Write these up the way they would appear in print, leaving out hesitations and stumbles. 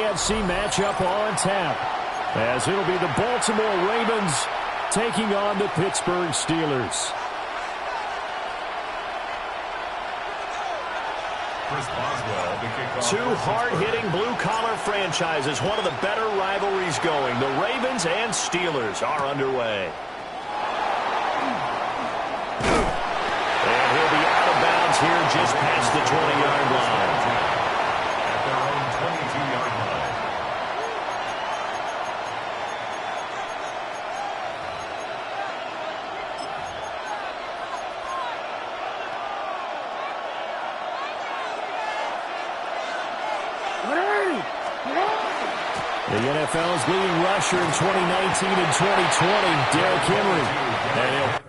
AFC matchup on tap, as it'll be the Baltimore Ravens taking on the Pittsburgh Steelers. Two hard-hitting blue-collar franchises, one of the better rivalries going. The Ravens and Steelers are underway. And he'll be out of bounds here just past the 20-yard line. At their own 22-yard line. The NFL's leading rusher in 2019 and 2020, Derrick Henry. And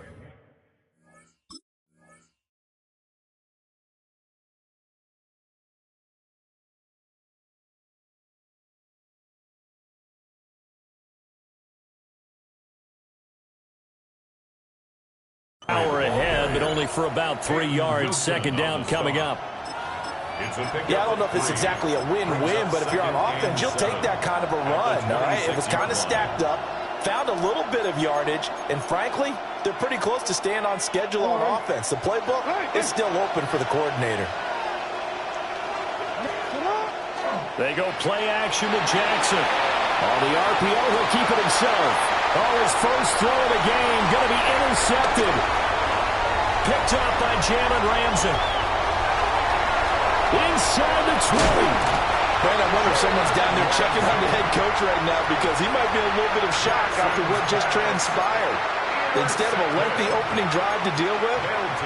power ahead, but only for about 3 yards. Second down coming up. Yeah, I don't know if it's exactly a win-win, but if you're on offense, you'll take that kind of a run, all right? It was kind of stacked up, found a little bit of yardage, and frankly, they're pretty close to staying on schedule on offense. The playbook is still open for the coordinator. They go play action to Jackson. On the RPO, he'll keep it himself. Oh, his first throw of the game going to be intercepted. Picked up by Jalen Ramsey. Inside the 20. Man, I wonder if someone's down there checking on the head coach right now because he might be in a little bit of shock after what just transpired. Instead of a lengthy opening drive to deal with,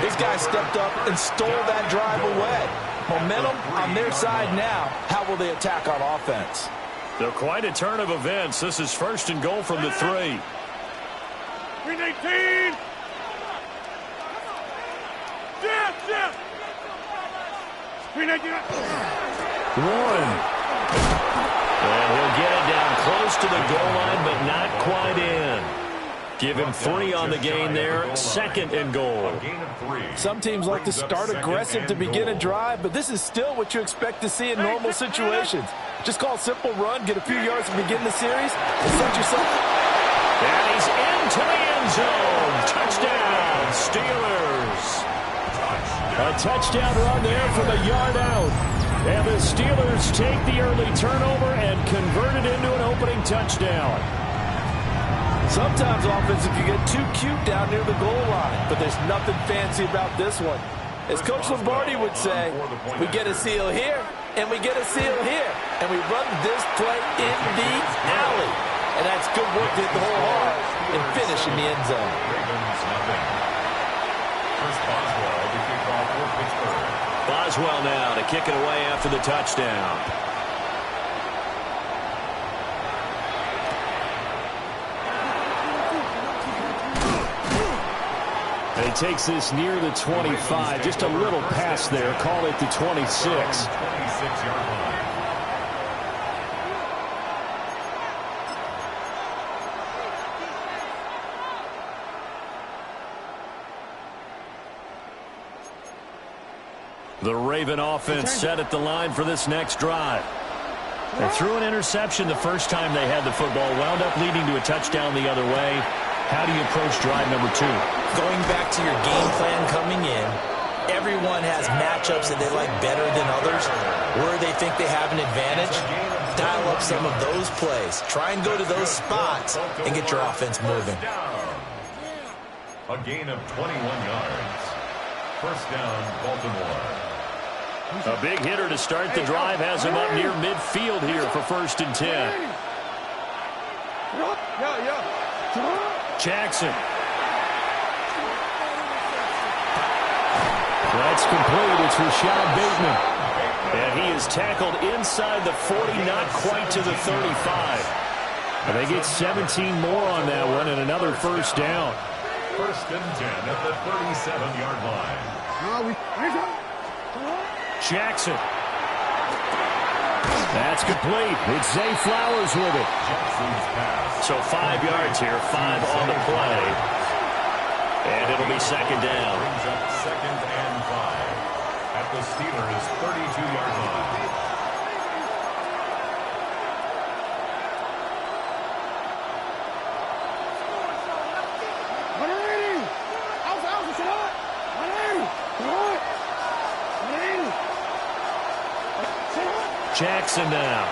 this guy stepped up and stole that drive away. Momentum on their side now. How will they attack on offense? So quite a turn of events. This is first and goal from the 3. Green 18. Jeff. Green 18. One. And he'll get it down close to the goal line, but not quite in. Give him 3 on the gain there. Second and goal. Some teams like to start aggressive to begin a drive, but this is still what you expect to see in normal situations. Just call a simple run, get a few yards to begin the series, and set yourself. And he's into the end zone. Touchdown, Steelers. A touchdown run there from a yard out. And the Steelers take the early turnover and convert it into an opening touchdown. Sometimes offense can get too cute down near the goal line, but there's nothing fancy about this one. As Coach Lombardi would say, we get a seal here, and we get a seal here, and we run this play in the alley. And that's good work to hit the hole hard and finish in the end zone. Boswell now to kick it away after the touchdown. He takes this near the 25, just a little pass there, call it the 26. The Raven offense set at the line for this next drive. They threw an interception the first time they had the football, wound up leading to a touchdown the other way. How do you approach drive number 2? Going back to your game plan coming in, everyone has matchups that they like better than others. Where they think they have an advantage, dial up some of those plays. Try and go to those spots and get your offense moving. A gain of 21 yards. First down, Baltimore. A big hitter to start the drive has him up near midfield here for 1st and 10. Jackson. That's complete. It's Rashad Bateman. And he is tackled inside the 40, not quite to the 35. And they get 17 more on that one and another first down. 1st and 10 at the 37-yard line. Jackson. That's complete. It's Zay Flowers with it. So 5 yards here, 5 on the play. And it'll be second down. Brings up 2nd and 5 at the Steelers' 32-yard line. Jackson now.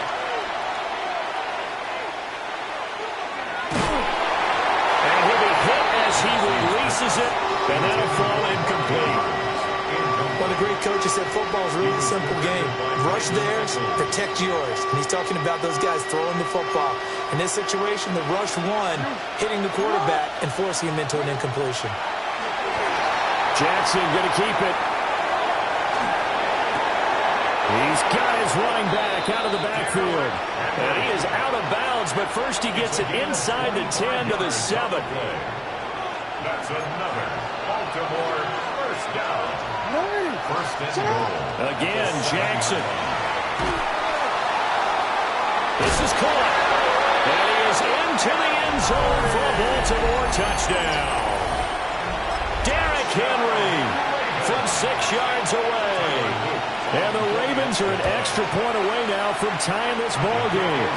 And he'll be hit as he releases it, and that'll fall incomplete. Well, the great coach has said football is really a simple game. Rush theirs, protect yours. And he's talking about those guys throwing the football. In this situation, the rush one, hitting the quarterback and forcing him into an incompletion. Jackson going to keep it. He's got his running back out of the backfield. And he is out of bounds, but first he gets it inside the 10 to the 7. That's another Baltimore first down. First and goal. Again, Jackson. This is caught. And he is into the end zone for a Baltimore touchdown. Derrick Henry from 6 yards away. And the Ravens are an extra point away now from tying this ball game.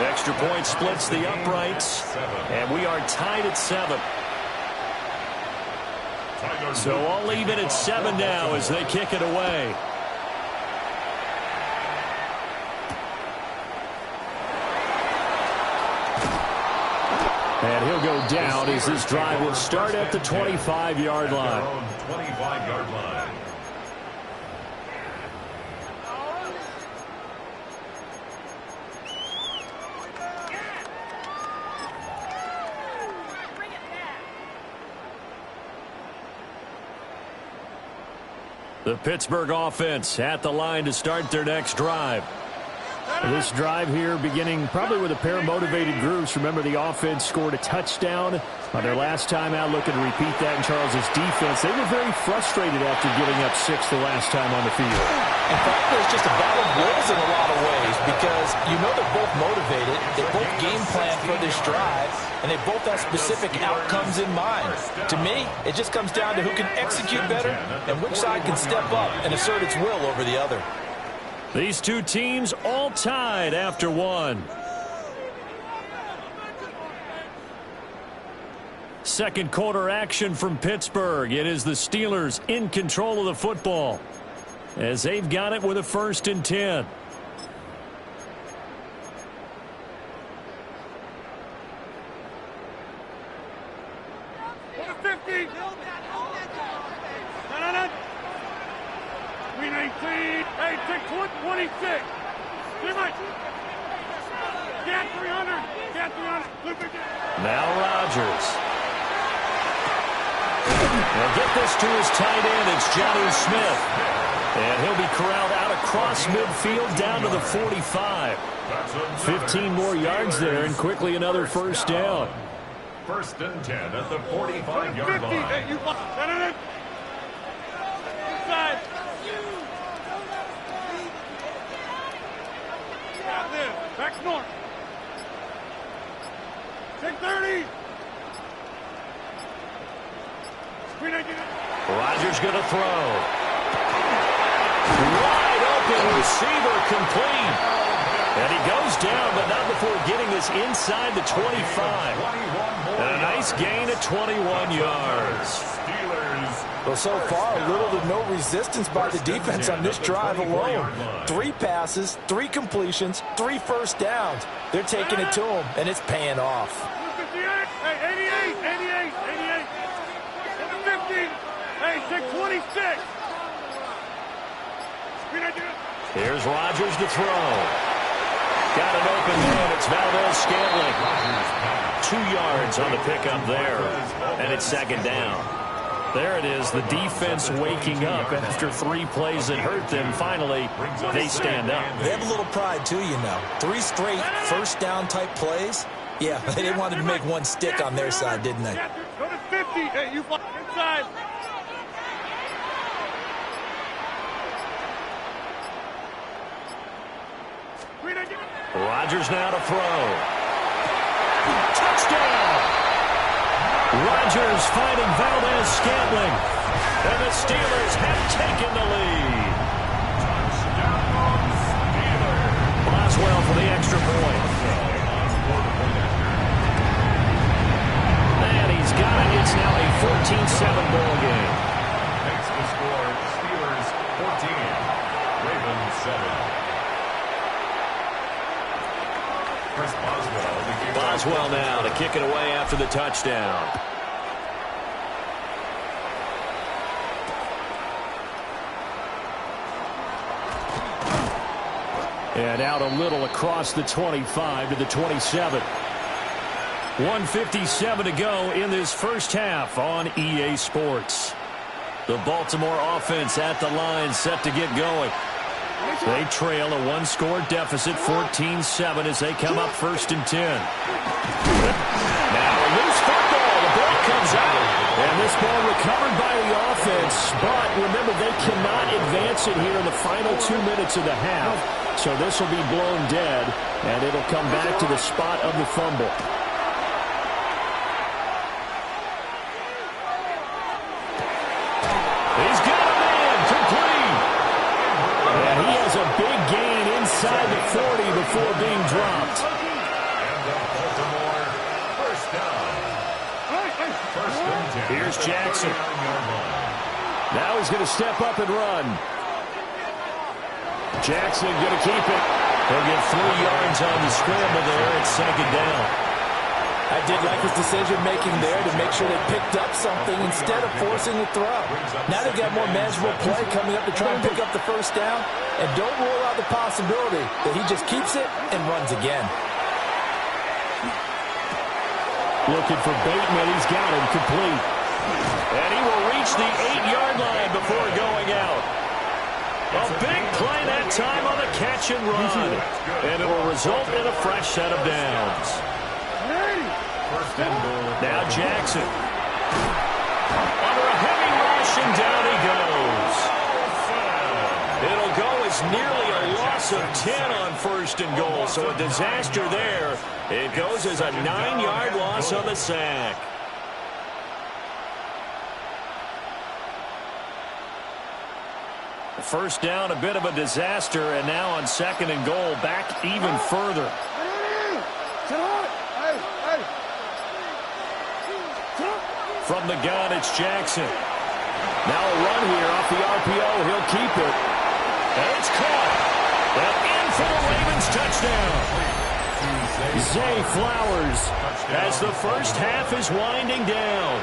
Extra point splits the uprights, and we are tied at 7. So I'll leave it at 7 now as they kick it away. And he'll go down as this drive will start at the 25-yard line. 25-yard line. The Pittsburgh offense at the line to start their next drive. This drive here beginning probably with a pair of motivated groups. Remember, the offense scored a touchdown on their last time out, looking to repeat that in Charles's defense. They were very frustrated after giving up 6 the last time on the field. In fact, it's just a battle of wills in a lot of ways because you know they're both motivated, they both game plan for this drive, and they both have specific outcomes in mind. To me, it just comes down to who can execute better and which side can step up and assert its will over the other. These two teams all tied after 1. Second quarter action from Pittsburgh. It is the Steelers in control of the football as they've got it with a 1st and 10. Hey, take 26. Give it. Get 300. Get 300. Now Rodgers. They'll get this to his tight end. It's Johnny Smith. And he'll be corralled out across midfield down to the 45. 15 more yards there and quickly another first down. 1st and 10 at the 45-yard line. Hey, you inside. Back north. Take 30. Rodgers going to throw. Wide open receiver complete. And he goes down, but not before getting this inside the 25. And a nice gain of 21 yards. Well, so far, little to no resistance by the defense on this drive alone. 3 passes, 3 completions, 3 first downs. They're taking it to him, and it's paying off. 88. 50. Hey, 626. Here's Rodgers to throw. Got an open man. It's Valdez-Scantling. 2 yards on the pickup there, and it's 2nd down. There it is, the defense waking up after 3 plays that hurt them. Finally, they stand up. They have a little pride, too, you know. 3 straight first down type plays. Yeah, they wanted to make one stick on their side, didn't they? Go to 50. Hey, you inside. Rodgers now to throw. Touchdown! Rodgers finding Valdez-Scantling. And the Steelers have taken the lead. Boswell for the extra point. And he's got it. It's now a 14-7 ball game. Makes the score Steelers 14, Ravens 7. Boswell now to kick it away after the touchdown. And out a little across the 25 to the 27. 1:57 to go in this first half on EA Sports. The Baltimore offense at the line, set to get going. They trail a one-score deficit, 14-7, as they come up 1st and 10. Now a loose football. The ball comes out. And this ball recovered by the offense. But remember, they cannot advance it here in the final 2 minutes of the half. So this will be blown dead, and it'll come back to the spot of the fumble. He's got a man, complete. And he has a big gain inside the 40 before being dropped. And the Baltimore first down. First and 10. Here's Jackson. Now he's going to step up and run. Jackson going to keep it. He'll get 3 yards on the scramble there and 2nd down. I did like his decision-making there to make sure they picked up something instead of forcing the throw. Now they've got more manageable play coming up to try and pick up the first down. And don't rule out the possibility that he just keeps it and runs again. Looking for Bateman. He's got him complete. And he will reach the 8-yard line before going out. A big play that time on the catch and run. And it will result in a fresh set of downs. Now Jackson. Under a heavy rush, and down he goes. It'll go as nearly a loss of 10 on 1st and goal. So a disaster there. It goes as a 9-yard loss on the sack. First down, a bit of a disaster, and now on 2nd and goal, back even further. From the gun, it's Jackson. Now a run here off the RPO. He'll keep it. And it's caught. And in for the Ravens touchdown. Zay Flowers as the first half is winding down.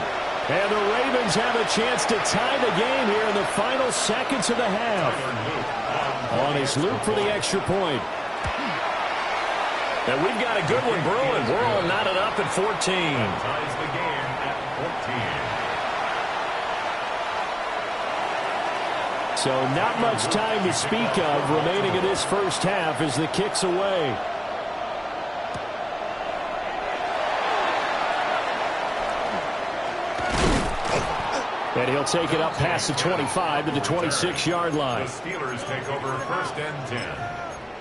And the Ravens have a chance to tie the game here in the final seconds of the half. On his loop for the extra point. And we've got a good one brewing. We're all knotted up at 14. Ties the game at 14. So not much time to speak of remaining in this first half as the kick's away. And he'll take it up past the 25 to the 26-yard line. The Steelers take over 1st and 10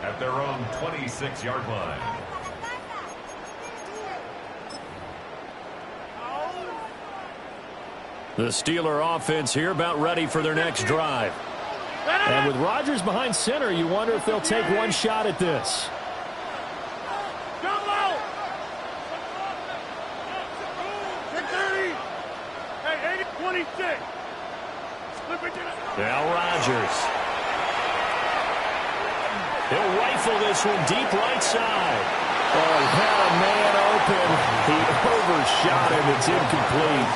at their own 26-yard line. The Steeler offense here about ready for their next drive. And with Rodgers behind center, you wonder if they'll take one shot at this. Now Rodgers. He'll rifle this one deep right side. Oh, he had a man open. He overshot him. It's incomplete.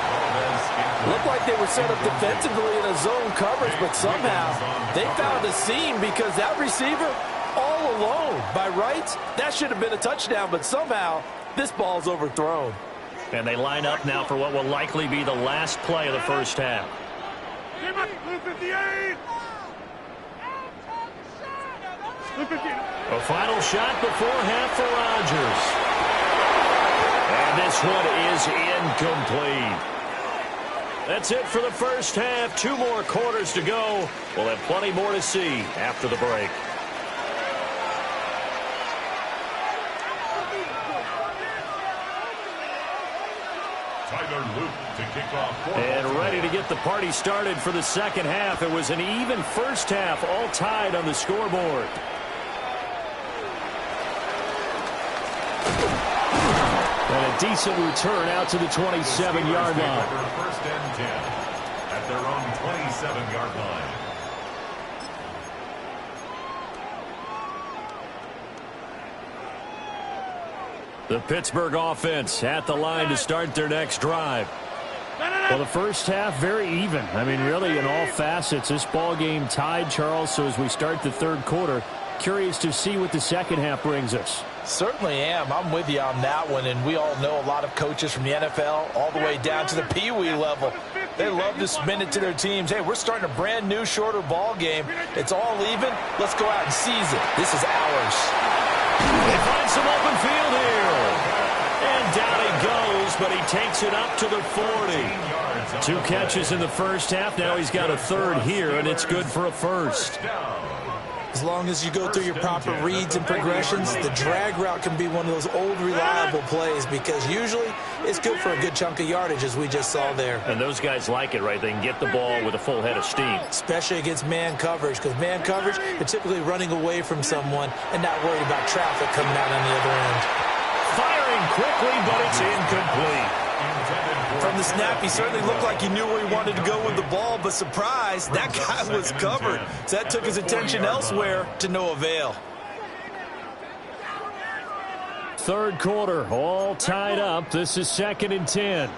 Looked like they were set up defensively in a zone coverage, but somehow they found a seam because that receiver all alone. By rights, that should have been a touchdown, but somehow this ball's overthrown. And they line up now for what will likely be the last play of the first half. A final shot before half for Rodgers. And this one is incomplete. That's it for the first half. 2 more quarters to go. We'll have plenty more to see after the break. To kick off. And ready to get the party started for the second half. It was an even first half, all tied on the scoreboard. And a decent return out to the 27-yard line. 1st and 10 at their own 27-yard line. The Pittsburgh offense at the line to start their next drive. Well, the first half, very even. I mean, really, in all facets, this ball game tied, Charles. So as we start the third quarter, curious to see what the second half brings us. Certainly am. I'm with you on that one. And we all know a lot of coaches from the NFL all the way down to the Pee-wee level. They love to spin it to their teams. Hey, we're starting a brand new, shorter ball game. It's all even. Let's go out and seize it. This is ours. They find some open field here. And down he goes, but he takes it up to the 40. 2 catches in the first half. Now he's got a third here, and it's good for a first. As long as you go through your proper reads and progressions, the drag route can be one of those old reliable plays because usually it's good for a good chunk of yardage, as we just saw there. And those guys like it, right? They can get the ball with a full head of steam. Especially against man coverage, because man coverage, they're typically running away from someone and not worried about traffic coming out on the other end. Firing quickly, but it's incomplete. From the snap, he certainly looked like he knew where he wanted to go with the ball, but surprise, that guy was covered. So that took his attention elsewhere to no avail. Third quarter, all tied up. This is 2nd and 10.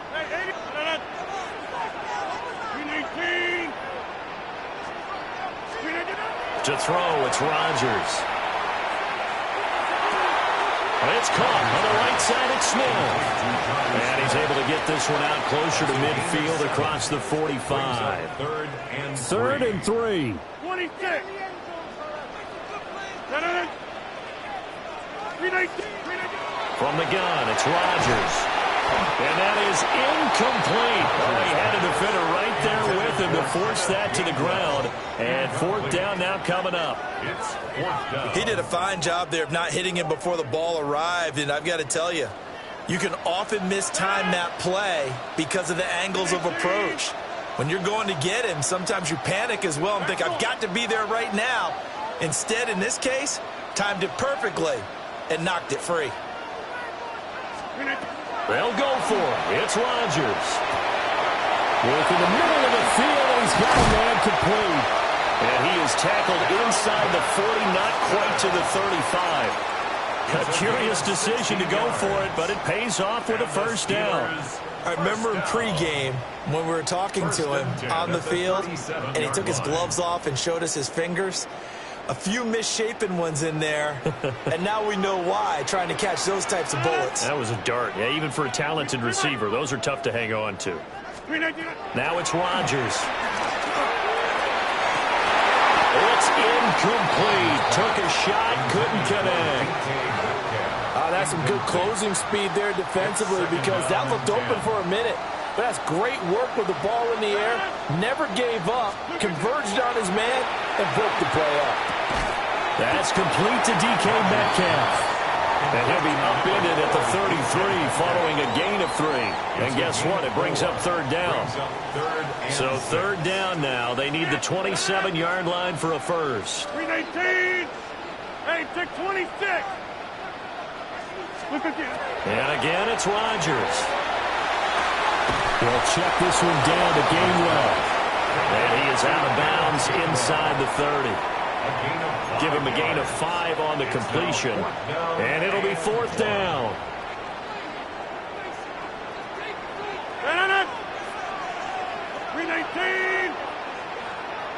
To throw, it's Rodgers. It's caught on the right side. It's Smith. And he's able to get this one out closer to midfield across the 45. Third and 3. 26. From the gun, it's Rodgers. And that is incomplete. Oh, he had a defender right there with him to force that to the ground. And 4th down now coming up. He did a fine job there of not hitting him before the ball arrived. And I've got to tell you, you can often mistime that play because of the angles of approach. When you're going to get him, sometimes you panic as well and think, I've got to be there right now. Instead, in this case, timed it perfectly and knocked it free. They'll go for it. It's Rodgers. Work in the middle of the field, and he's got a man complete. And he is tackled inside the 40, not quite to the 35. A curious decision to go for it, but it pays off with a first down. I remember in pregame when we were talking to him on the field, and he took his gloves off and showed us his fingers. A few misshapen ones in there, and now we know why, trying to catch those types of bullets. That was a dart. Yeah, even for a talented receiver, those are tough to hang on to. Now it's Rodgers. It's incomplete. Took a shot, couldn't connect. That's some good closing speed there defensively because that looked open for a minute. But that's great work with the ball in the air. Never gave up, converged on his man, and broke the play up. That's complete to DK Metcalf. And he'll be upended at the 33 following a gain of 3. And guess what? It brings up 3rd down. So 3rd down now. They need the 27-yard line for a first. 319. Hey, 626. And again, it's Rodgers. He'll check this one down to Gainwell. And he is out of bounds inside the 30. Give him a gain of 5 on the completion. And it'll be 4th down.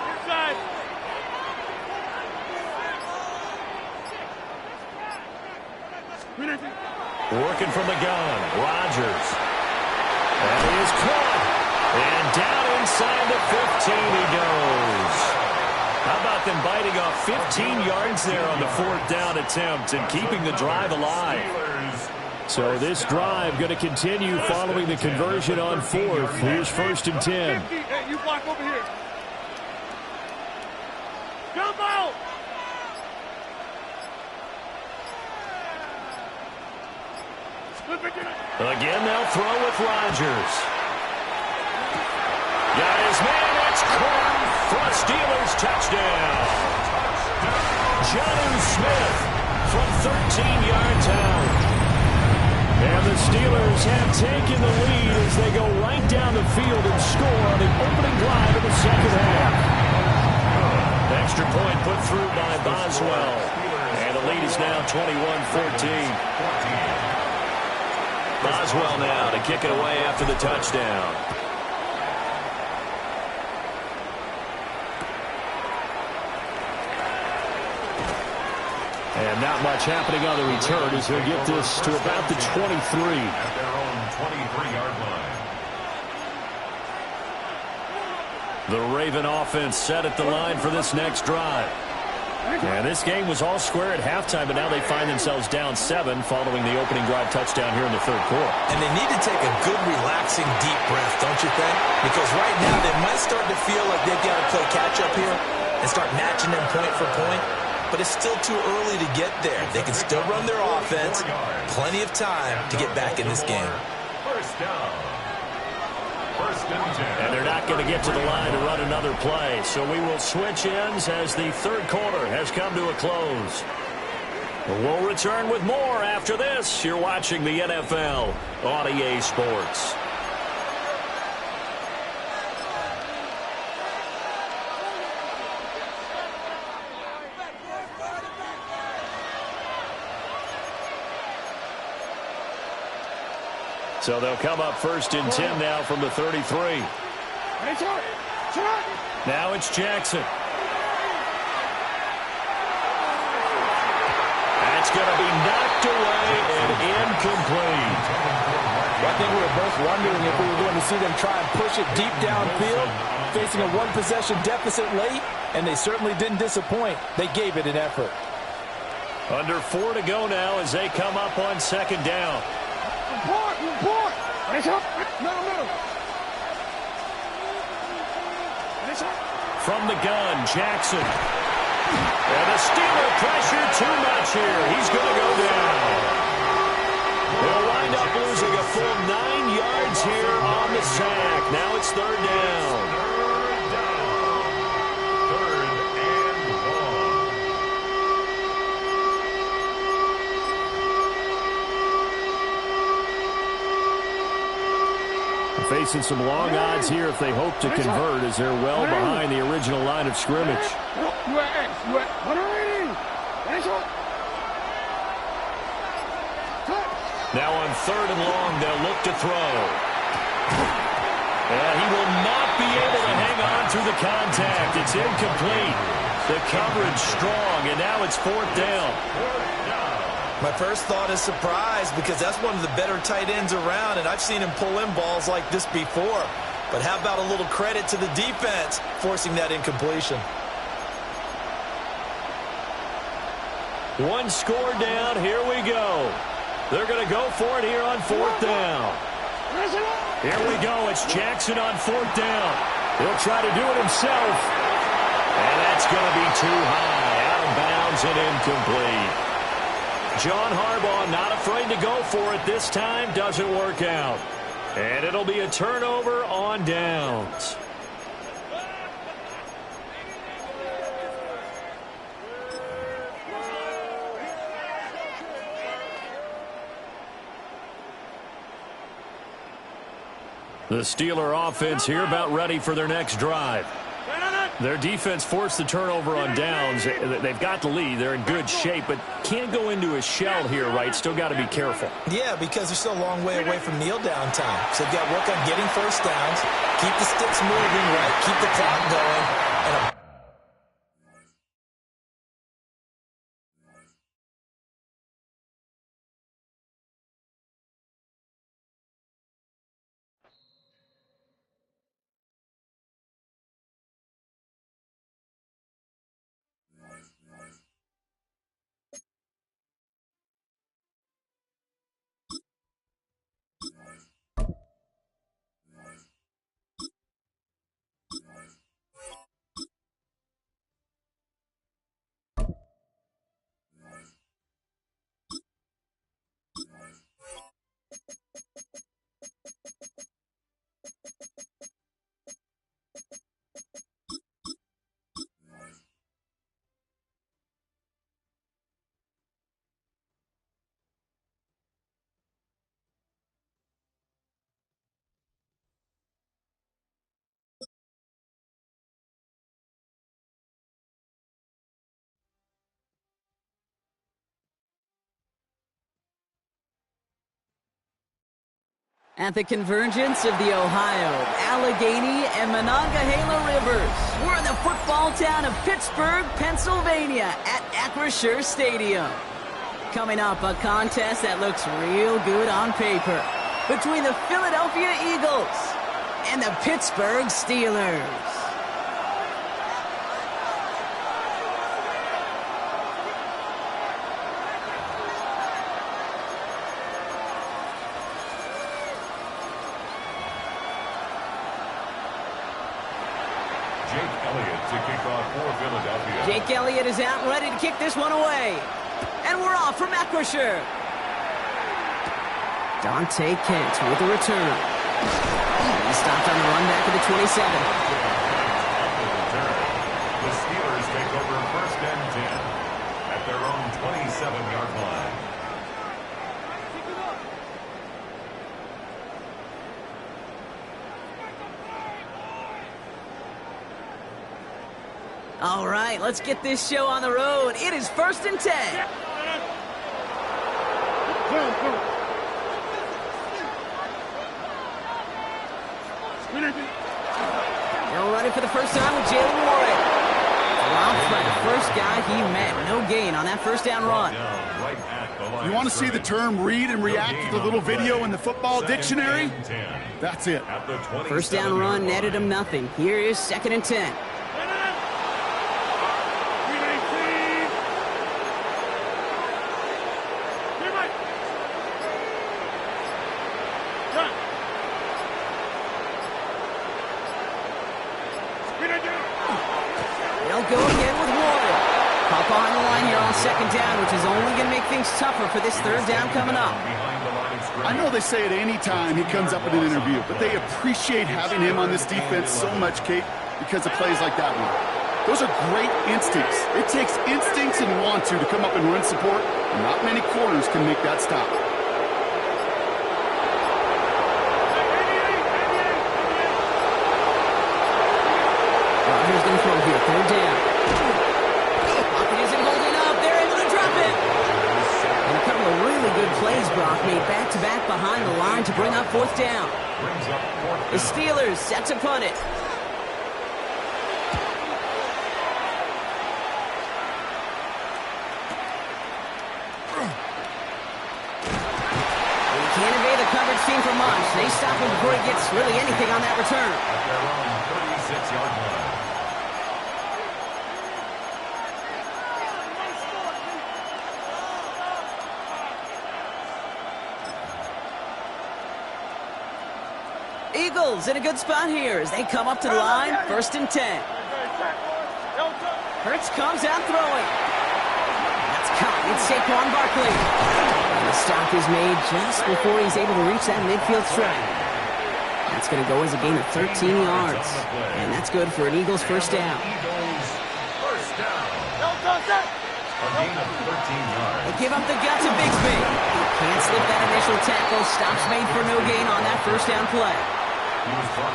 Inside. Working from the gun, Rodgers. And he is caught. And down inside the 15 he goes. How about them biting off 15 yards there on the 4th down attempt and keeping the drive alive? So this drive going to continue following the conversion on 4th. Here's 1st and 10. Hey, you block over here. Jump out. Again, they'll throw with Rodgers. Got his man. It's caught for a Steelers touchdown. Jonnu Smith from 13 yards out. And the Steelers have taken the lead as they go right down the field and score on the opening drive of the second half. Extra point put through by Boswell. And the lead is now 21-14. Boswell now to kick it away after the touchdown. And not much happening on the return as he'll get this to about the 23. At their own 23-yard line. The Raven offense set at the line for this next drive. And this game was all square at halftime, but now they find themselves down 7 following the opening drive touchdown here in the third quarter. And they need to take a good, relaxing, deep breath, don't you think? Because right now they might start to feel like they've got to play catch-up here and start matching them point for point. But it's still too early to get there. They can still run their offense. Plenty of time to get back in this game. First down. First and 10. And they're not going to get to the line to run another play. So we will switch ends as the third quarter has come to a close. We'll return with more after this. You're watching the NFL on EA Sports. So they'll come up first and 10 now from the 33. Now it's Jackson. That's going to be knocked away and incomplete. I think we were both wondering if we were going to see them try and push it deep downfield, facing a one-possession deficit late, and they certainly didn't disappoint. They gave it an effort. Under 4 to go now as they come up on second down. From the gun, Jackson. And the Steeler pressure too much here. He's going to go down. They'll wind up losing a full 9 yards here on the sack. Now it's third down. Facing some long odds here if they hope to convert as they're well behind the original line of scrimmage. Now on third and long, they'll look to throw. And he will not be able to hang on through the contact. It's incomplete. The coverage strong, and now it's fourth down. My first thought is surprise because that's one of the better tight ends around, and I've seen him pull in balls like this before. But how about a little credit to the defense forcing that incompletion? One score down. Here we go. They're going to go for it here on fourth down. Here we go. It's Jackson on fourth down. He'll try to do it himself. And that's going to be too high. Out of bounds and incomplete. John Harbaugh not afraid to go for it this time. Doesn't work out. And it'll be a turnover on downs. The Steeler offense here about ready for their next drive. Their defense forced the turnover on downs. They've got the lead. They're in good shape, but can't go into a shell here, right? Still got to be careful. Yeah, because they're still a long way away from kneel down time. So they've got to work on getting first downs, keep the sticks moving, right? Keep the clock going. And At the convergence of the Ohio, Allegheny, and Monongahela Rivers, we're in the football town of Pittsburgh, Pennsylvania at Acrisure Stadium. Coming up, a contest that looks real good on paper between the Philadelphia Eagles and the Pittsburgh Steelers. Jake Elliott is out and ready to kick this one away. And we're off from Acrisure. Dante Kent with the return. He stopped on the run back of the 27. The Steelers take over 1st and 10 at their own 27-yard line. All right, let's get this show on the road. It is 1st and 10. They'll run it for the first time with Jalen Warren. Dropped by the first guy he met. No gain on that first down run. You want to see the term read and react to the little video in the football dictionary? That's it. First down run netted him nothing. Here is 2nd and 10. They'll go again with Warren. Caught behind the line here on 2nd down, which is only going to make things tougher for this 3rd down coming up. I know they say it any time he comes up in an interview, but they appreciate having him on this defense so much, Kate, because of plays like that one. Those are great instincts. It takes instincts and want to come up and run support, and not many corners can make that stop. Rodgers going to throw here, 3rd down. Pocket isn't holding up. They're able to drop it. And a couple of really good plays, Brock, made back-to-back behind the line to bring up 4th down. The Steelers set to punt it. They can't evade the coverage team for much. They stop him before he gets really anything on that return. At their own 36-yard line. Eagles in a good spot here as they come up to the line. 1st and 10. Hurts comes out throwing. That's caught. It's Saquon Barkley. And the stop is made just before he's able to reach that midfield strike. That's going to go as a gain of 13 yards. And that's good for an Eagles 1st down. A gain of 13 yards. They give up the gut to Bigsby. He can't slip that initial tackle. Stops made for no gain on that 1st down play.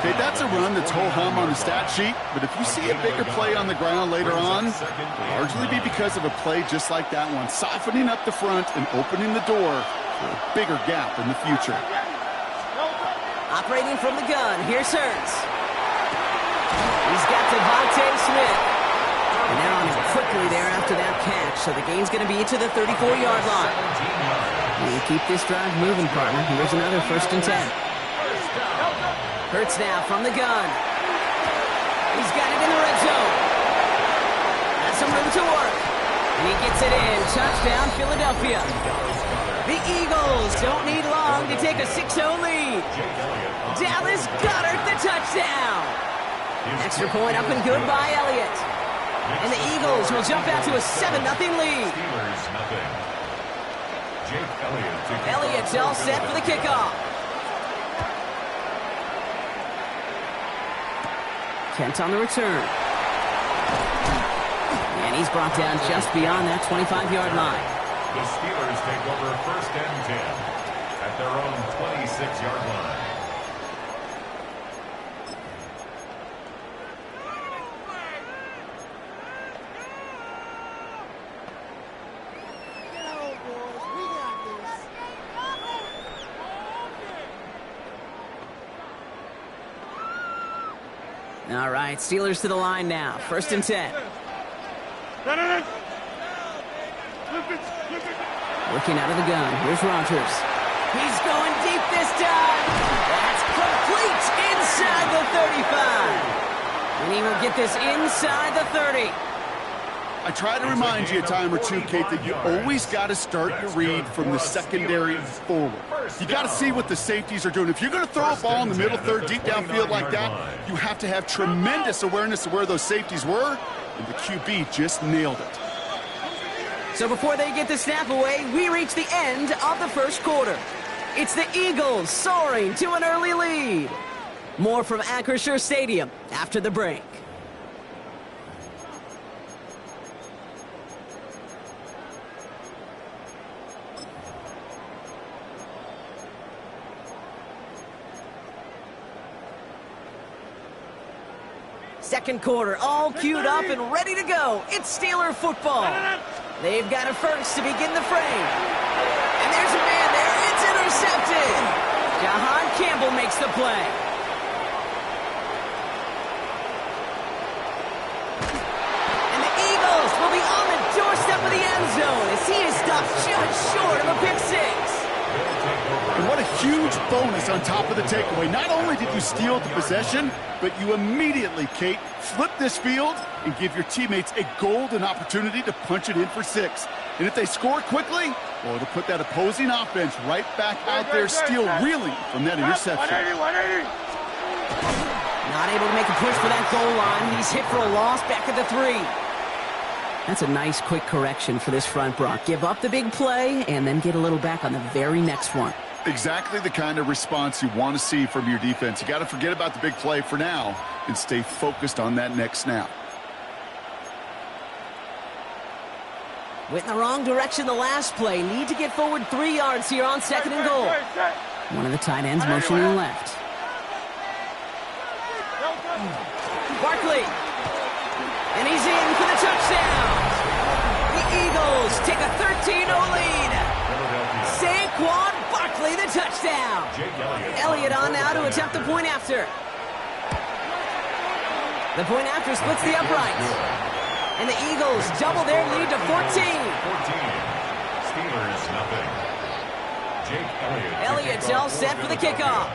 Okay, that's a run that's ho-hum on the stat sheet, but if you see a bigger play on the ground later on, it'll largely be because of a play just like that one, softening up the front and opening the door for a bigger gap in the future. Operating from the gun, here's Hurts. He's got Devontae Smith. And they're on him quickly there after that catch, so the gain's going to be to the 34-yard line. We keep this drive moving, partner. Here's another 1st and 10. Hurts now from the gun. He's got it in the red zone. Has some room to work. And he gets it in. Touchdown, Philadelphia. The Eagles don't need long to take a 6-0 lead. Dallas Goedert the touchdown. Extra point up and good by Elliott. And the Eagles will jump out to a 7-0 lead. Elliott's all set for the kickoff. Kent on the return. And he's brought down just beyond that 25-yard line. The Steelers take over 1st and 10 at their own 26-yard line. All right, Steelers to the line now. 1st and 10. Looking out of the gun. Here's Rodgers. He's going deep this time. That's complete inside the 35. And he will get this inside the 30. I try to remind you a time or two, Kate, that you always got to start your read from the secondary forward. You got to see what the safeties are doing. If you're going to throw a ball in the middle third, deep downfield like that, you have to have tremendous awareness of where those safeties were, and the QB just nailed it. So before they get the snap away, we reach the end of the 1st quarter. It's the Eagles soaring to an early lead. More from Acrisure Stadium after the break. Second quarter, all queued up and ready to go. It's Steeler football. They've got a first to begin the frame. And there's a man there. It's intercepted. Jahan Campbell makes the play. And the Eagles will be on the doorstep of the end zone as he is stopped just short of a pick six. And what a huge bonus on top of the takeaway. Not only did you steal the possession, but you immediately, Kate, flip this field and give your teammates a golden opportunity to punch it in for 6. And if they score quickly, well, it'll put that opposing offense right back out there, still reeling from that interception. Not able to make a push for that goal line. He's hit for a loss back at the 3. That's a nice quick correction for this front, Brock. Give up the big play and then get a little back on the very next one. Exactly the kind of response you want to see from your defense. You got to forget about the big play for now and stay focused on that next snap. Went in the wrong direction the last play. Need to get forward 3 yards here on 2nd and goal. One of the tight ends motioning left. Barkley. And he's in for the touchdown. The Eagles take a 13-0 lead. Saquon Barkley, the touchdown. Elliott on now to attempt the point after. The point after splits the uprights. And the Eagles double their lead to 14. Steelers nothing. Jake Elliott. Elliott's all set for the kickoff.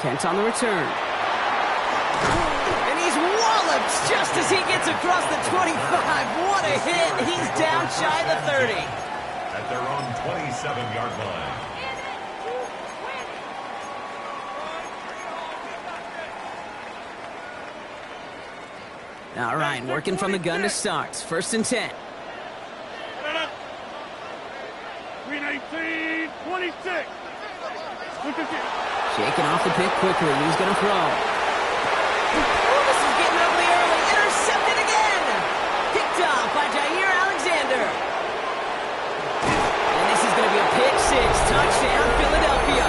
Kent on the return. And he's walloped just as he gets across the 25. What a hit. He's down shy of the 30. At their own 27-yard line. All right, working from the gun to start. 1st and 10. 319, 26. Shaking off the pick quickly. He's going to throw. Oh, this is getting ugly early. Intercepted again. Picked off by Jair Alexander. And this is going to be a pick six. Touchdown, Philadelphia.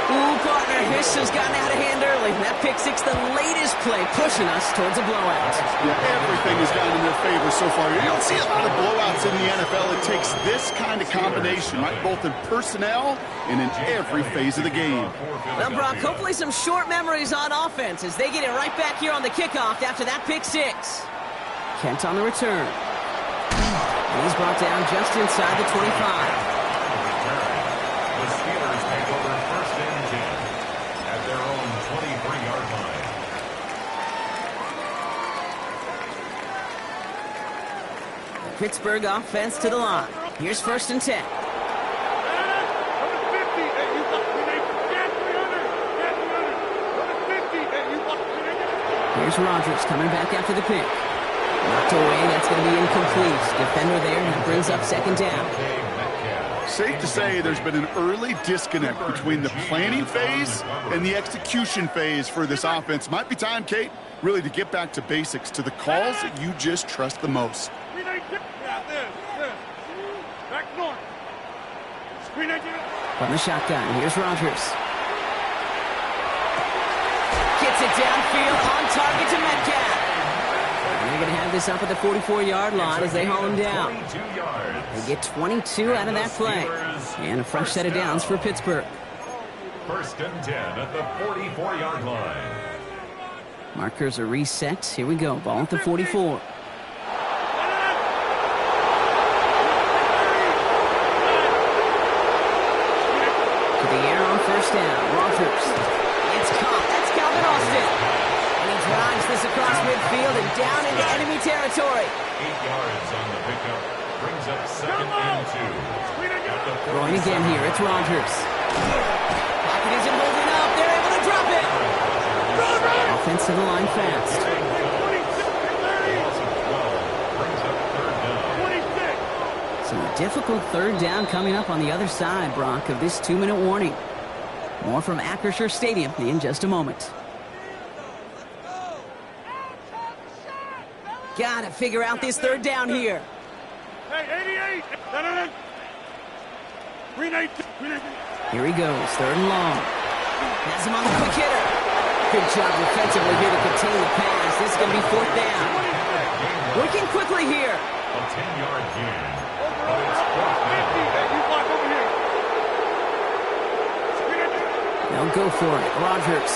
Ooh, partner, this has gotten out of hand early. That pick six, the latest play, pushing us towards a blowout. Yeah, everything has gone in their favor so far. You don't see a lot of blowouts in the NFL. It takes this kind of combination, right? Both in personnel and in every phase of the game. Well, Brock, hopefully some short memories on offense as they get it right back here on the kickoff after that pick six. Kent on the return. And he's brought down just inside the 25. The Steelers take over 1st and 10 at their own 23-yard line. Pittsburgh offense to the line. Here's 1st and 10. Here's Rodgers coming back after the pick. Knocked away, that's going to be incomplete. Defender there, and that brings up 2nd down. Safe to say there's been an early disconnect between the planning phase and the execution phase for this offense. Might be time, Kate, really to get back to basics, to the calls that you just trust the most. From the shotgun, here's Rodgers. Gets it downfield, on target to Metcalf. And they're going to have this up at the 44-yard line as they haul him down. 22 yards. They get 22 out of that play. And a fresh set of downs for Pittsburgh. First and 10 at the 44-yard line. Markers are reset. Here we go. Ball at the 44. To the air on first down. Rogers. It's caught. That's Calvin Austin. And he drives this across midfield and down into enemy territory. 8 yards on the pickup. Brings up second and 2. Throwing again here. It's Rogers. Pocket isn't holding up. They're able to drop it. Offense to the line fast. So a difficult third down coming up on the other side, Brock, of this 2-minute warning. More from Acrisure Stadium in just a moment. Gotta figure out this third down here. Hey, 88! Here he goes, third and long. Has him on the quick hitter. Good job defensively here to contain the pass. This is going to be fourth down. Working quickly here. A 10-yard gain. They'll go for it. Rogers.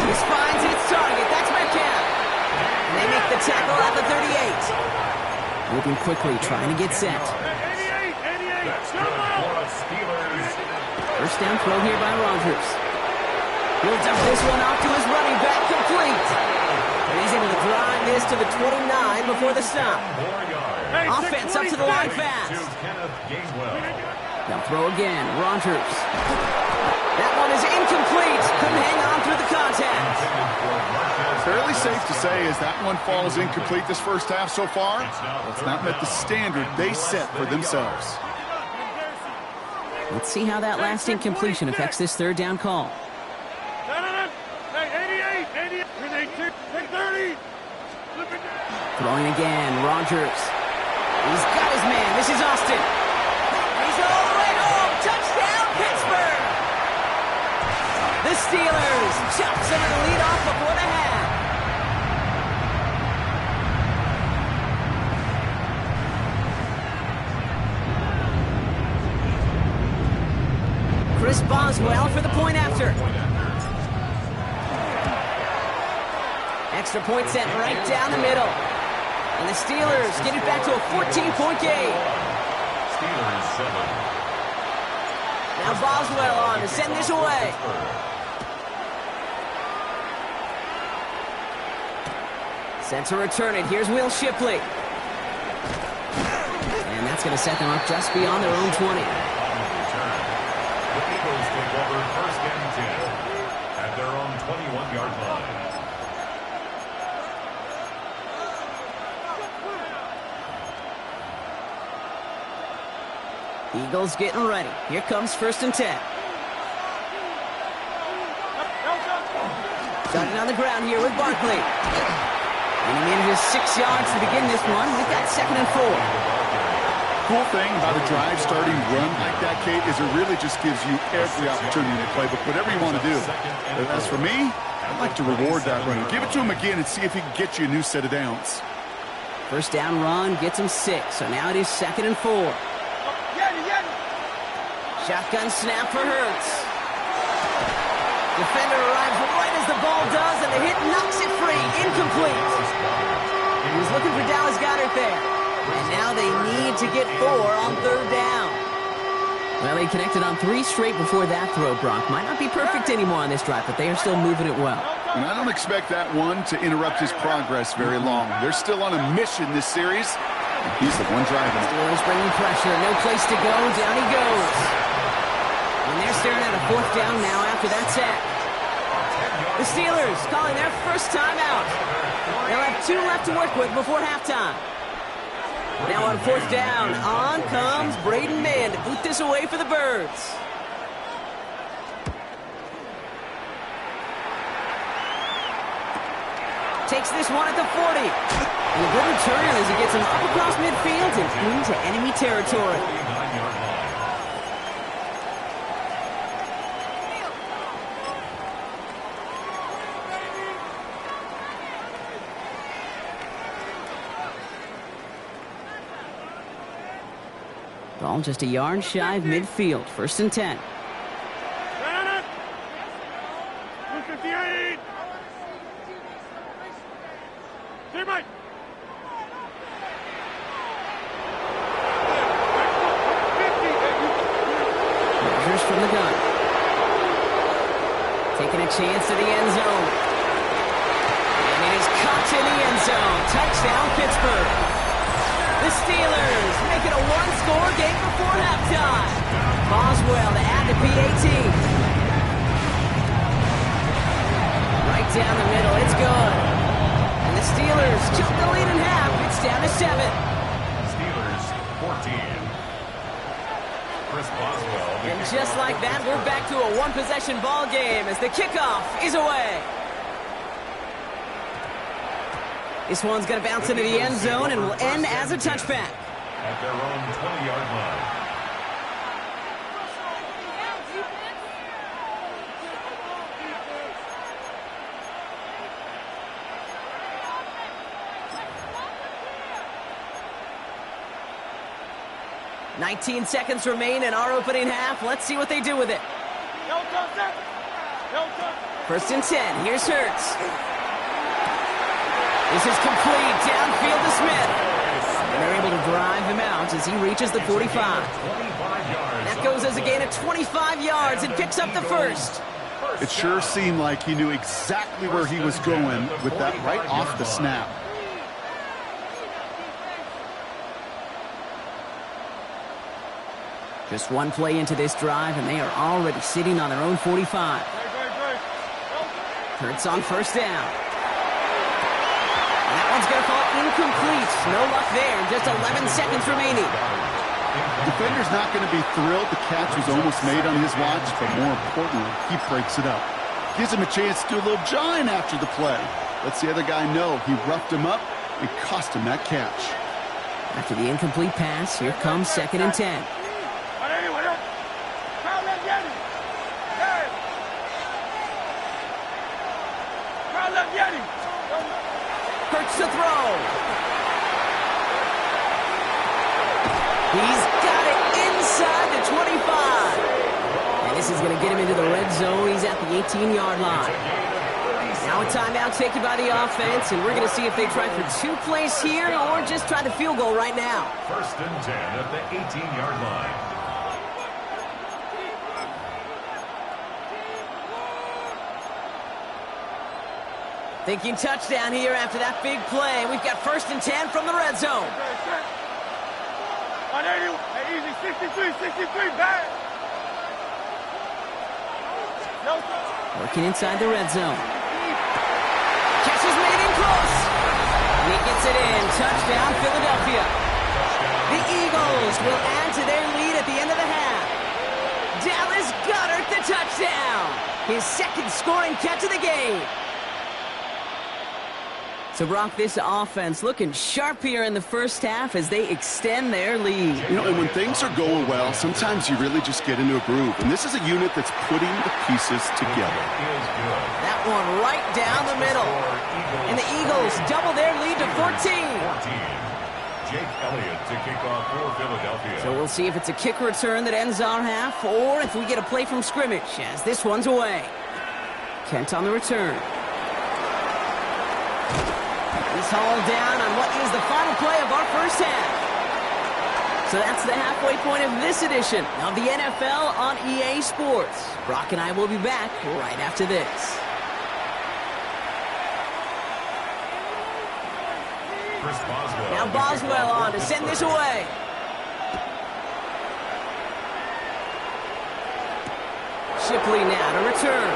This finds its target. That's Metcalf. And they make the tackle at the 38. Moving quickly, trying to get set. First down throw here by Rogers. He'll dump this one off to his running back, complete. And he's able to drive this to the 29 before the stop. Offense up to the line fast. They'll throw again. Rogers. That one is incomplete. Couldn't hang on through the contact. Fairly safe to say as that one falls incomplete this first half so far. It's not met the standard they set for themselves. Let's see how that last incompletion affects this third down call. Throwing again. Rogers. He's got his man. This is Austin. He's all the way home. Touchdown, Pittsburgh. The Steelers chop some of the lead off before the half. Chris Boswell for the point after. Extra point set right down the middle. And the Steelers get it back to a 14-point game. Steelers 7. Now Boswell on to send this away. Set to return it. Here's Will Shipley. And that's going to set them up just beyond their own 20. The Eagles take over first and 10 at their own 21-yard line. Eagles getting ready. Here comes first and 10. Starting on the ground here with Barkley. And he manages 6 yards to begin this one. We've got second and 4. Cool thing about a drive starting run like that, Kate, is it really just gives you every opportunity to play, but whatever you want to do. As for me, I'd like to reward that runner. Give it to him again and see if he can get you a new set of downs. First down run gets him 6. So now it is second and 4. Shotgun snap for Hurts. Defender arrives right as the ball does, and the hit knocks it free. Incomplete. He was looking for Dallas Goedert there. And now they need to get 4 on third down. Well, he connected on 3 straight before that throw, Brock. Might not be perfect anymore on this drive, but they are still moving it well. And I don't expect that one to interrupt his progress very long. They're still on a mission this series. And he's the one driving it. Steelers bringing pressure. No place to go. Down he goes. And they're staring at a fourth down now after that sack. The Steelers calling their first timeout. They'll have 2 left to work with before halftime. Now on fourth down, on comes Braden Mann to boot this away for the Birds. Takes this one at the 40. And a good return as he gets him up across midfield and into enemy territory. Ball just a yard shy of midfield. 1st and 10. 258. Teammate. Measures from the gun. Taking a chance to the end zone. And it is caught in the end zone. Touchdown, Pittsburgh. The Steelers make it a one-score game before halftime. Boswell to add the PAT. Right down the middle, it's good. And the Steelers took the lead in half. It's down to 7. Steelers 14. Chris Boswell. And just like that, we're back to a one-possession ball game as the kickoff is away. This one's going to bounce into the end zone and will end as a touchback. At their own 20-yard line. "19 seconds remain in our opening half. Let's see what they do with it. 1st and 10. Here's Hurts. This is complete. Downfield to Smith. And they're able to drive him out as he reaches the 45. That goes as a gain of 25 yards and picks up the 1st. It sure seemed like he knew exactly where he was going with that right off the snap. Just one play into this drive, and they are already sitting on their own 45. Hurts on 1st down. And that one's going to fall incomplete. No luck there. Just 11 seconds remaining. Defender's not going to be thrilled the catch was almost made on his watch, but more importantly, he breaks it up. Gives him a chance to do a little jawing after the play. Lets the other guy know he roughed him up and cost him that catch. After the incomplete pass, here comes 2nd and 10. Hurts to throw. He's got it inside the 25. And this is going to get him into the red zone. He's at the 18-yard line. Now a timeout taken by the offense, and we're going to see if they try for 2 plays here or just try the field goal right now. 1st and 10 at the 18-yard line. Thinking touchdown here after that big play. We've got 1st and 10 from the red zone. 180, easy, 63, back. Working inside the red zone. Catch is made in close. And he gets it in. Touchdown, Philadelphia. The Eagles will add to their lead at the end of the half. Dallas Goedert the touchdown. His 2nd scoring catch of the game. So, Brock, this offense looking sharp here in the 1st half as they extend their lead. You know, and when things are going well, sometimes you really just get into a groove. And this is a unit that's putting the pieces together. That one right down the middle. And the Eagles double their lead to 14. Jake Elliott to kick off for Philadelphia. So we'll see if it's a kick return that ends our half or if we get a play from scrimmage as this one's away. Kent on the return. He's hauled down on what is the final play of our 1st half. So that's the halfway point of this edition of the NFL on EA Sports. Brock and I will be back right after this. Chris Boswell. Now Boswell on to send this away. Shipley now to return.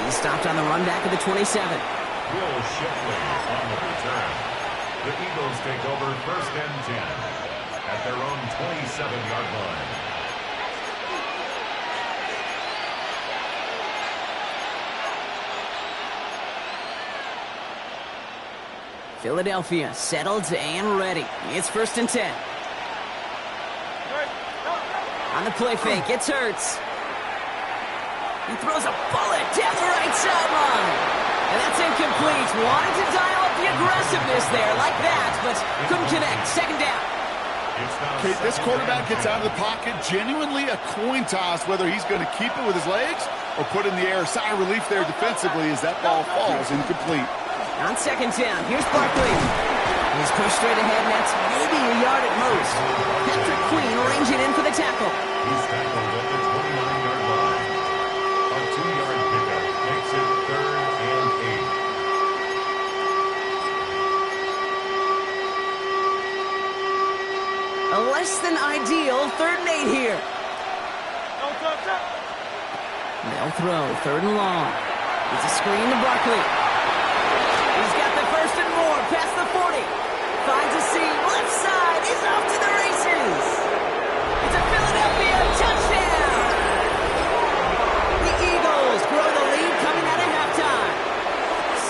He's stopped on the run back of the 27. Will Shipley on the return. The Eagles take over 1st and 10 at their own 27-yard line. Philadelphia settled and ready. It's 1st and 10. On the play fake, it's Hurts. He throws a bullet down the right sideline. And that's incomplete. Wanted to dial up the aggressiveness there like that, but couldn't connect. 2nd down. Kate, this quarterback gets out of the pocket, genuinely a coin toss whether he's going to keep it with his legs or put in the air. Sigh of relief there defensively as that ball falls incomplete. On second down, here's Barkley. He's pushed straight ahead, and that's maybe a yard at most. Patrick Queen ranging in for the tackle. He's tackled at the 29-yard line. A 2-yard pickup makes it 3rd and 8. A less than ideal 3rd and 8 here. They'll throw 3rd and long. It's a screen to Barkley. He's got the 1st and more past the 40. Finds a seam left side. He's off to the races. It's a Philadelphia touchdown. The Eagles grow the lead coming out of halftime.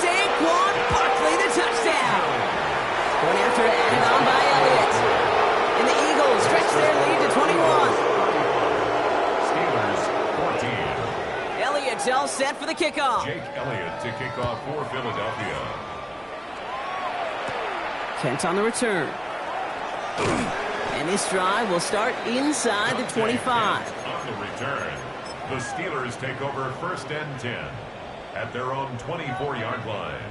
Saquon Barkley the touchdown. Going after it, added on by Elliott. And the Eagles stretch their lead to 21. Elliott's all set for the kickoff. Jake Elliott to kick off for Philadelphia. Kent on the return. And this drive will start inside the 25. On the return, the Steelers take over 1st and 10 at their own 24-yard line.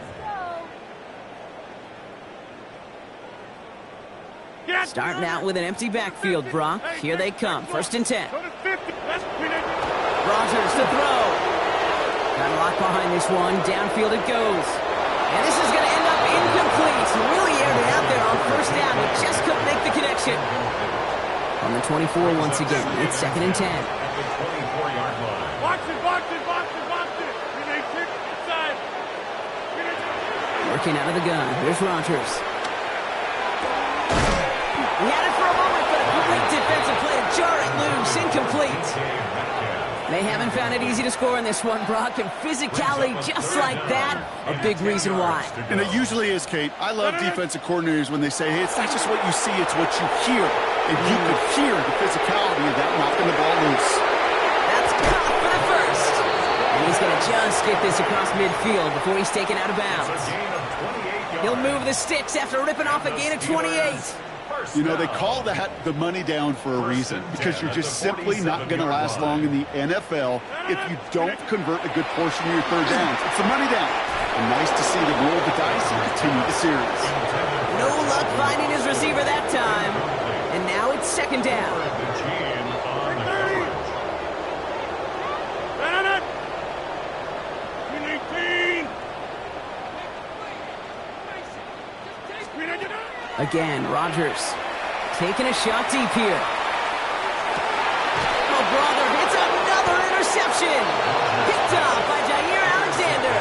Starting out with an empty backfield, Brock. Here they come. 1st and 10. Rodgers to throw. Got a lot behind this one. Downfield it goes. And this is going to end up incomplete. Really aired it out there on 1st down, but just couldn't make the connection. On the 24 once again. It's 2nd and 10. At the 24-yard line. Box it. We need kick inside. Working out of the gun. Here's Rodgers. He had it for a moment, but a complete defensive play to jar it loose. Incomplete. They haven't found it easy to score in this one, Brock, and physicality just like that, a big reason why. And it usually is, Kate. I love defensive coordinators when they say, hey, it's not just what you see, it's what you hear. And you could hear the physicality of that knocking the ball loose. That's caught for the 1st. And he's going to just get this across midfield before he's taken out of bounds. He'll move the sticks after ripping off a gain of 28. You know, they call that the money down for a reason, because you're just simply not going to last long in the NFL if you don't convert a good portion of your 3rd downs. It's the money down. And nice to see them roll the dice and continue the series. No luck finding his receiver that time. And now it's 2nd down. Again, Rodgers taking a shot deep here. Oh, brother, it's another interception. Picked off by Jair Alexander.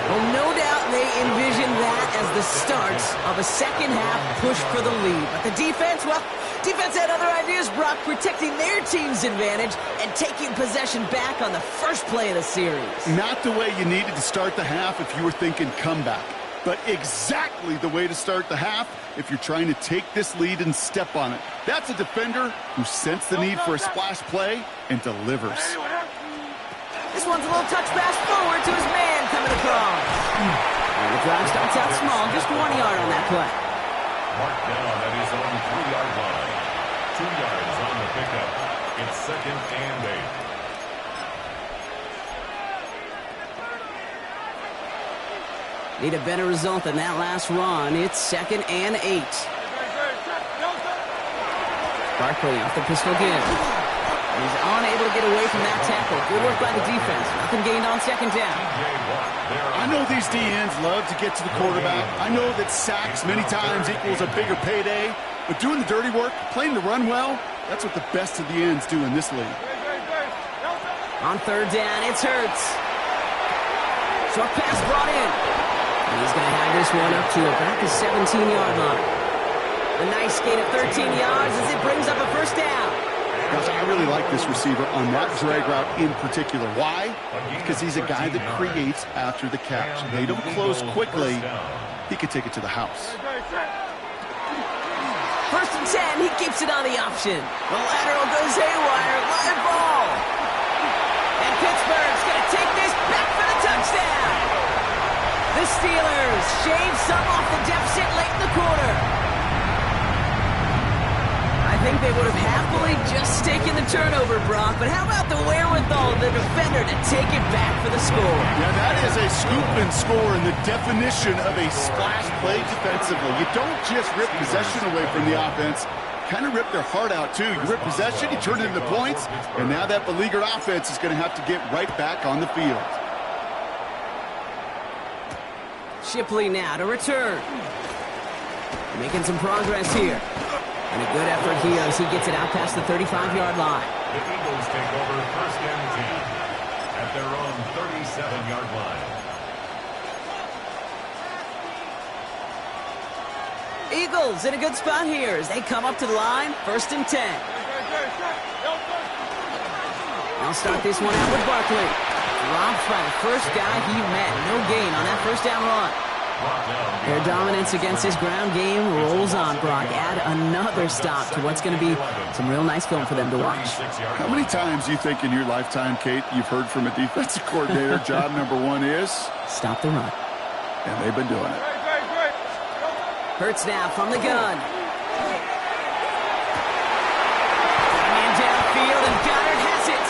Well, no doubt they envisioned that as the start of a 2nd half push for the lead. But the defense, well, defense had other ideas, Brock, protecting their team's advantage and taking possession back on the 1st play of the series. Not the way you needed to start the half if you were thinking comeback, but exactly the way to start the half if you're trying to take this lead and step on it. That's a defender who sensed the need for a splash play and delivers. This one's a little touch pass forward to his man coming across. And the drive starts out small, just 1 yard on that play. Marked down at his own 3-yard line. 2 yards on the pickup. It's 2nd and 8. Need a better result than that last run. It's 2nd and 8. Barkley off the pistol again. He's unable to get away from that tackle. Good work by the defense. Nothing gained on 2nd down. I know these DNs love to get to the quarterback. I know that sacks many times equals a bigger payday. But doing the dirty work, playing the run well, that's what the best of the ends do in this league. On 3rd down, it's Hurts. Short pass brought in. And he's going to have this one up to about the 17-yard line. A nice gain of 13 yards as it brings up a 1st down. Guys, I really like this receiver on that drag route in particular. Why? Because he's a guy that creates after the catch. They don't close quickly. He could take it to the house. 1st and 10, he keeps it on the option. The lateral goes haywire, live ball. And Pittsburgh's going to take this back for the touchdown. The Steelers shave some off the deficit late in the quarter. think they would have happily just taken the turnover, Brock, but how about the wherewithal of the defender to take it back for the score? Yeah, that is a scoop and score in the definition of a splash play defensively. You don't just rip possession away from the offense. Kind of rip their heart out, too. You rip possession, you turn it into points, and now that beleaguered offense is going to have to get right back on the field. Shipley now to return. Making some progress here. And a good effort here as he gets it out past the 35-yard line. The Eagles take over first and 10 at their own 37-yard line. Eagles in a good spot here as they come up to the line, first and 10. I'll start this one out with Barkley. Dropped by the first guy he met. No gain on that first down run. Their dominance against his ground game rolls on, Brock. Add another stop to what's going to be some real nice film for them to watch. How many times do you think in your lifetime, Kate, you've heard from a defensive coordinator, job number one is? Stop the run. And they've been doing it. Hurts now from the gun. Man downfield, and Goddard has it.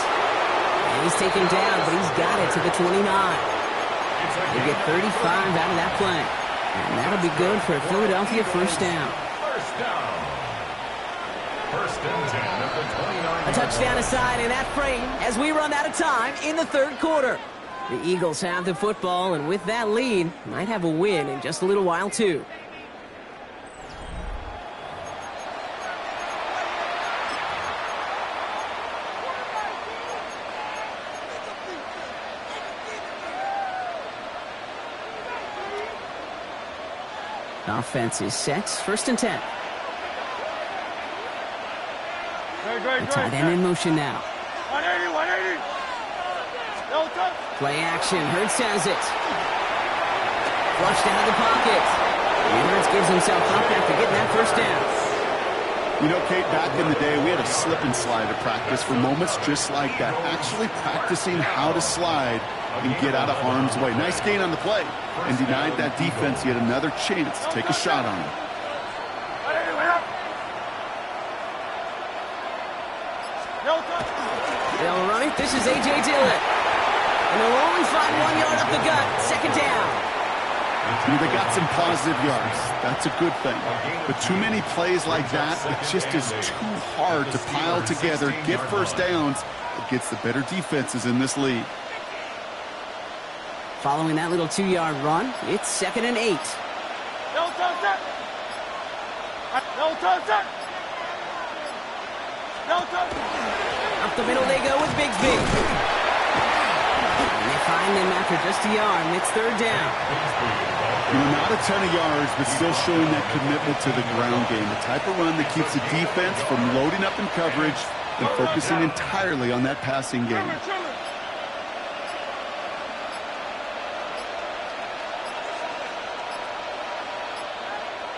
And he's taken down, but he's got it to the 29. They get 35 out of that play. And that'll be good for a Philadelphia first down. First down. First and 10 at the 29. A touchdown aside in that frame as we run out of time in the third quarter. The Eagles have the football, and with that lead, might have a win in just a little while, too. Offense is set. First and 10. The tight end in motion now. 180, 180. Play action. Hurts has it. Flushed out of the pocket. And Hurts gives himself up after getting that first down. You know, Kate, back in the day, we had a slip and slide at practice for moments just like that. Actually practicing how to slide and get out of harm's way. Nice gain on the play and denied that defense yet another chance to take a shot on him. They'll run it. This is A.J. Dillon. And they'll only find 1 yard up the gut. Second down. You know, they got some positive yards. That's a good thing. But too many plays like that, it just is too hard to pile together, get first downs against the better defenses in this league. Following that little 2-yard run, it's second and 8. Up the middle they go with Bigsby. And they find him after just a yard, and it's third down. You know, not a ton of yards, but still showing that commitment to the ground game. The type of run that keeps the defense from loading up in coverage and focusing entirely on that passing game.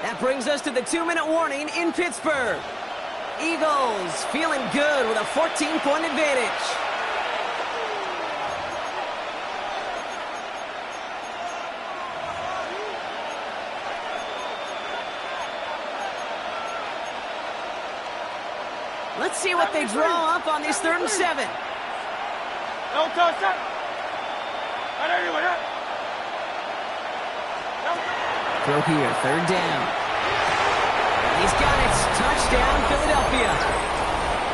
That brings us to the 2-minute warning in Pittsburgh. Eagles feeling good with a 14-point advantage. Let's see what they draw up on this third and 7. Throw here, third down. He's got it. Touchdown, Philadelphia.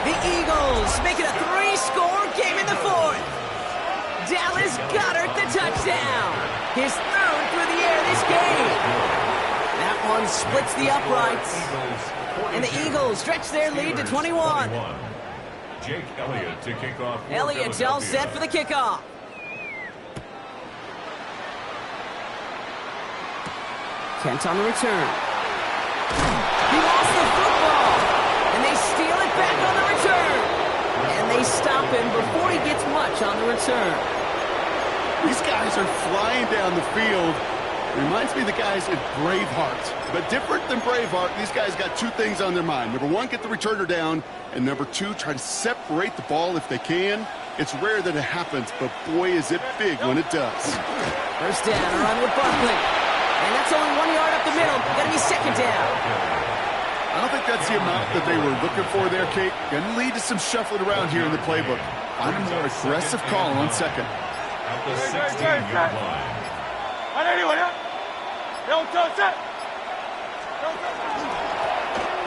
The Eagles make it a 3-score game in the fourth. Dallas Goedert the touchdown. His third through the air this game. That one splits the uprights. And the Eagles stretch their lead to 21. Jake Elliott to kick off. Elliott's all set for the kickoff. Kent on the return. He lost the football. And they steal it back on the return. And they stop him before he gets much on the return. These guys are flying down the field. Reminds me of the guys at Braveheart. But different than Braveheart, these guys got two things on their mind. Number one, get the returner down. And number two, try to separate the ball if they can. It's rare that it happens, but boy, is it big when it does. First down, a run with Barkley. And that's only 1 yard up the middle. Got to be second down. I don't think that's the amount that they were looking for there, Kate. Going to lead to some shuffling around here in the playbook. Find a more aggressive call on second. At the 16-yard line.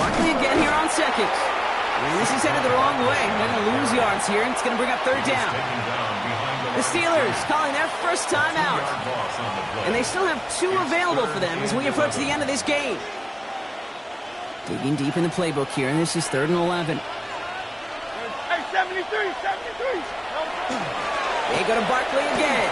Barkley again here on second. And this is headed the wrong way. They're going to lose yards here, and it's going to bring up third down. The Steelers calling their first time out. And they still have 2 available for them as we approach the end of this game. Digging deep in the playbook here, and this is 3rd and 11. Hey, 73, 73. They go to Barkley again.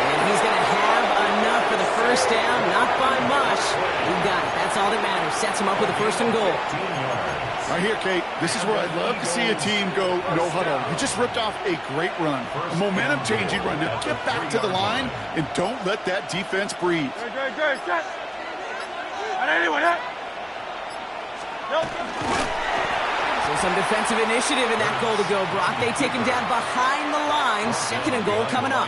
And he's going to have enough for the first down. Not by much. He got it. That's all that matters. Sets him up with a 1st and goal. Right here, Kate, this is where I'd love to see a team go no huddle. He just ripped off a great run, a momentum-changing run. Now get back to the line and don't let that defense breathe. So some defensive initiative in that goal to go, Brock. They take him down behind the line. 2nd and goal coming up.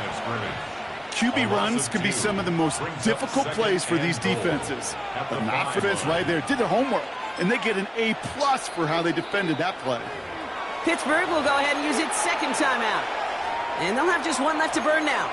QB runs can be some of the most difficult plays for these defenses. But not for this right there. Did their homework, and they get an A+ for how they defended that play. Pittsburgh will go ahead and use its 2nd timeout. And they'll have just 1 left to burn now.